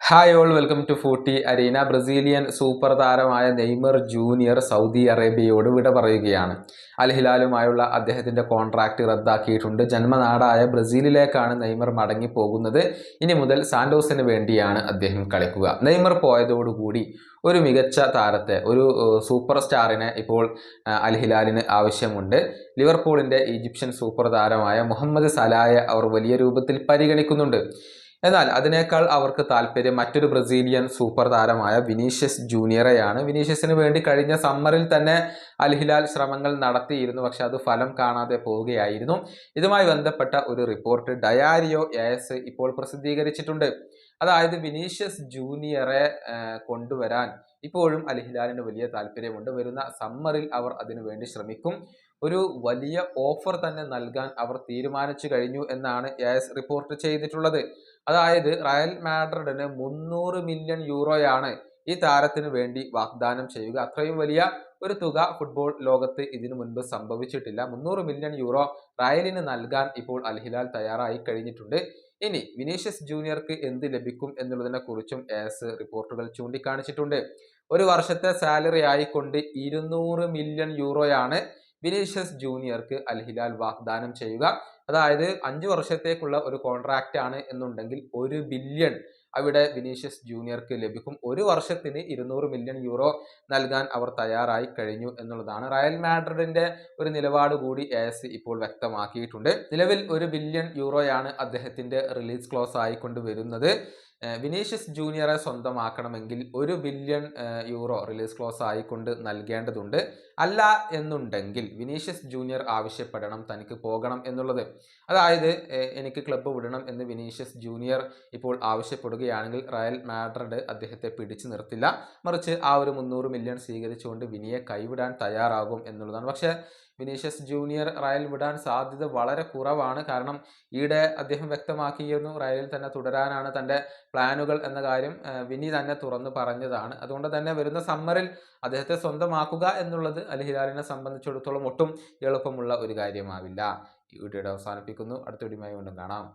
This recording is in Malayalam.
Hi all welcome to Footy Arena. Brazilian super താരമായ നെയ്മർ ജൂനിയർ സൗദി അറേബ്യയോട് വിട പറയുകയാണ്. അൽ ഹിലാലുമായുള്ള അദ്ദേഹത്തിന്റെ കോൺട്രാക്ട് റദ്ദാക്കിയിട്ടുണ്ട്. ജന്മനാടായ ബ്രസീലിലേക്കാണ് നെയ്മർ മടങ്ങിപ്പോകുന്നത്. ഇനി മുതൽ സാന്റോസിന് വേണ്ടിയാണ് അദ്ദേഹം കളിക്കുക. നെയ്മർ പോയതോടുകൂടി ഒരു മികച്ച താരത്തെ, ഒരു സൂപ്പർ സ്റ്റാറിനെ ഇപ്പോൾ അൽ ഹിലാലിന് ആവശ്യമുണ്ട്. ലിവർപൂളിന്റെ ഈജിപ്ഷ്യൻ സൂപ്പർ താരമായ മുഹമ്മദ് സലായെ അവർ വലിയ രൂപത്തിൽ പരിഗണിക്കുന്നുണ്ട്. എന്നാൽ അതിനേക്കാൾ അവർക്ക് താല്പര്യം മറ്റൊരു ബ്രസീലിയൻ സൂപ്പർ താരമായ വിനീഷ്യസ് ജൂനിയറെയാണ്. വിനീഷ്യസിന് വേണ്ടി കഴിഞ്ഞ സമ്മറിൽ തന്നെ അൽ ഹിലാൽ ശ്രമങ്ങൾ നടത്തിയിരുന്നു, പക്ഷെ അത് ഫലം കാണാതെ പോവുകയായിരുന്നു. ഇതുമായി ബന്ധപ്പെട്ട ഒരു റിപ്പോർട്ട് ഡയാരിയോ എസ് ഇപ്പോൾ പ്രസിദ്ധീകരിച്ചിട്ടുണ്ട്. അതായത് വിനീഷ്യസ് ജൂനിയറെ കൊണ്ടുവരാൻ ഇപ്പോഴും അൽ ഹിലാലിന് വലിയ താല്പര്യമുണ്ട്. വരുന്ന സമ്മറിൽ അവർ അതിനു വേണ്ടി ശ്രമിക്കും. ഒരു വലിയ ഓഫർ തന്നെ നൽകാൻ അവർ തീരുമാനിച്ചു കഴിഞ്ഞു എന്നാണ് എസ് റിപ്പോർട്ട് ചെയ്തിട്ടുള്ളത്. അതായത് റയൽ മാഡ്രിഡിന് 300 മില്യൺ യൂറോയാണ് ഈ താരത്തിന് വേണ്ടി വാഗ്ദാനം ചെയ്യുക. അത്രയും വലിയ ഒരു തുക ഫുട്ബോൾ ലോകത്ത് ഇതിനു മുൻപ് സംഭവിച്ചിട്ടില്ല. 300 മില്യൺ യൂറോ റയലിന് നൽകാൻ ഇപ്പോൾ അൽ ഹിലാൽ തയ്യാറായി കഴിഞ്ഞിട്ടുണ്ട്. ഇനി വിനീഷ്യസ് ജൂനിയർക്ക് എന്ത് ലഭിക്കും എന്നുള്ളതിനെ കുറിച്ചും എസ് റിപ്പോർട്ടുകൾ ചൂണ്ടിക്കാണിച്ചിട്ടുണ്ട്. ഒരു വർഷത്തെ സാലറി ആയിക്കൊണ്ട് 200 മില്യൺ യൂറോയാണ് വിനീഷ്യസ് ജൂനിയർക്ക് അൽ ഹിലാൽ വാഗ്ദാനം ചെയ്യുക. അതായത് 5 വർഷത്തേക്കുള്ള ഒരു കോൺട്രാക്റ്റ് ആണ് എന്നുണ്ടെങ്കിൽ 1 ബില്യൺ അവിടെ വിനീഷ്യസ് ജൂനിയർക്ക് ലഭിക്കും. ഒരു വർഷത്തിന് 200 മില്യൺ യൂറോ നൽകാൻ അവർ തയ്യാറായി കഴിഞ്ഞു എന്നുള്ളതാണ്. റയൽ മാഡ്രിഡിന്റെ ഒരു നിലപാട് കൂടി എസ് ഇപ്പോൾ വ്യക്തമാക്കിയിട്ടുണ്ട്. നിലവിൽ 1 ബില്യൺ യൂറോയാണ് അദ്ദേഹത്തിന്റെ റിലീസ് ക്ലോസ് ആയിക്കൊണ്ട് വരുന്നത്. വിനീഷ്യസ് ജൂനിയറെ സ്വന്തമാക്കണമെങ്കിൽ 1 ബില്യൺ യൂറോ റിലീസ് ക്ലോസ് ആയിക്കൊണ്ട് നൽകേണ്ടതുണ്ട്. അല്ല എന്നുണ്ടെങ്കിൽ വിനീഷ്യസ് ജൂനിയർ ആവശ്യപ്പെടണം തനിക്ക് പോകണം എന്നുള്ളത്. അതായത് എനിക്ക് ക്ലബ്ബ് വിടണം എന്ന് വിനീഷ്യസ് ജൂനിയർ ഇപ്പോൾ ആവശ്യപ്പെടുകയാണെങ്കിൽ റയൽ മാഡ്രിഡ് അദ്ദേഹത്തെ പിടിച്ചു നിർത്തില്ല. മറിച്ച് ആ ഒരു 300 മില്യൺ സ്വീകരിച്ചുകൊണ്ട് വിനിയെ കൈവിടാൻ തയ്യാറാകും എന്നുള്ളതാണ്. പക്ഷേ വിനീഷ്യസ് ജൂനിയർ റയൽ വിടാൻ സാധ്യത വളരെ കുറവാണ്. കാരണം ഈയിടെ അദ്ദേഹം വ്യക്തമാക്കിയിരുന്നു റയലിൽ തന്നെ തുടരാനാണ് തൻ്റെ പ്ലാനുകൾ എന്ന കാര്യം വിനി തന്നെ തുറന്നു പറഞ്ഞതാണ്. അതുകൊണ്ട് തന്നെ വരുന്ന സമ്മറിൽ അദ്ദേഹത്തെ സ്വന്തമാക്കുക എന്നുള്ളത് അൽ ഹിലാലിനെ സംബന്ധിച്ചിടത്തോളം ഒട്ടും എളുപ്പമുള്ള ഒരു കാര്യമാവില്ല. ഈ വീഡിയോയുടെ അവസാനിപ്പിക്കുന്നു. അടുത്ത വീഡിയോയുമായി വീണ്ടും കാണാം.